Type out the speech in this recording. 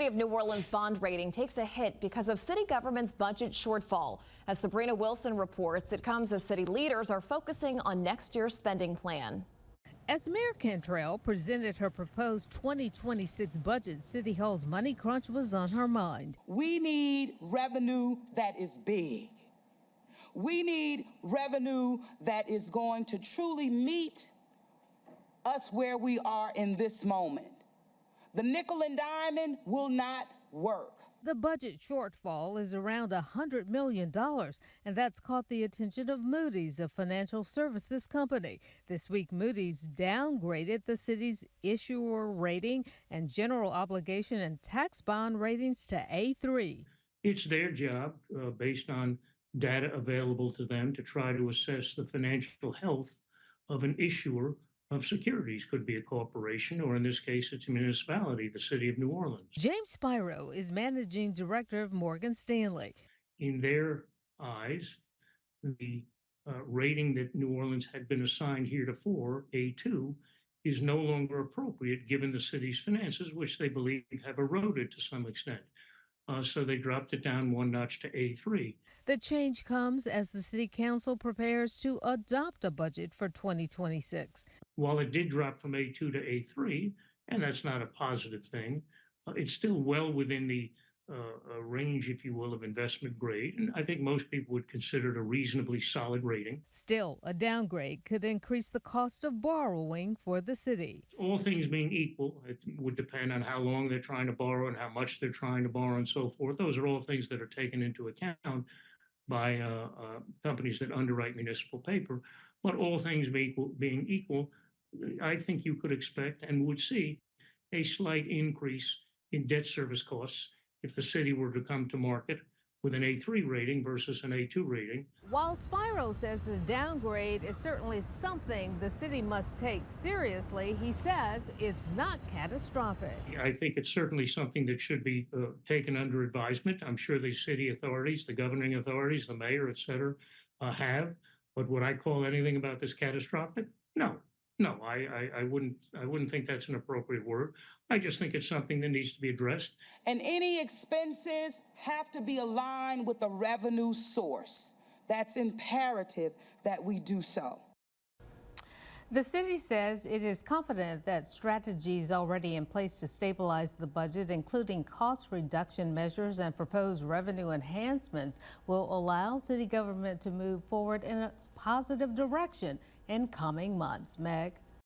City of New Orleans bond rating takes a hit because of city government's budget shortfall. As Sabrina Wilson reports, it comes as city leaders are focusing on next year's spending plan. As Mayor Cantrell presented her proposed 2026 budget, City Hall's money crunch was on her mind. We need revenue that is big. We need revenue that is going to truly meet us where we are in this moment. The nickel and diamond will not work. The budget shortfall is around $100 million, and that's caught the attention of Moody's, a financial services company. This week, Moody's downgraded the city's issuer rating and general obligation and tax bond ratings to A3. It's their job, based on data available to them, to try to assess the financial health of an issuer of securities. Could be a corporation, or in this case, it's a municipality, the City of New Orleans. James Spiro is managing director of Morgan Stanley. In their eyes, the rating that New Orleans had been assigned heretofore, A2, is no longer appropriate given the city's finances, which they believe have eroded to some extent. So they dropped it down one notch to A3. The change comes as the City Council prepares to adopt a budget for 2026. While it did drop from A2 to A3, and that's not a positive thing, it's still well within the range, if you will, of investment grade. And I think most people would consider it a reasonably solid rating. Still, a downgrade could increase the cost of borrowing for the city. All things being equal, it would depend on how long they're trying to borrow and how much they're trying to borrow and so forth. Those are all things that are taken into account by companies that underwrite municipal paper. But all things being equal, I think you could expect and would see a slight increase in debt service costs if the city were to come to market with an A3 rating versus an A2 rating. While Spiro says the downgrade is certainly something the city must take seriously, he says it's not catastrophic. I think it's certainly something that should be taken under advisement. I'm sure the city authorities, the governing authorities, the mayor, et cetera, have. But would I call anything about this catastrophic? No. No, I wouldn't think that's an appropriate word. I just think it's something that needs to be addressed. And any expenses have to be aligned with the revenue source. That's imperative that we do so. The city says it is confident that strategies already in place to stabilize the budget, including cost reduction measures and proposed revenue enhancements, will allow city government to move forward in a positive direction in coming months. Meg?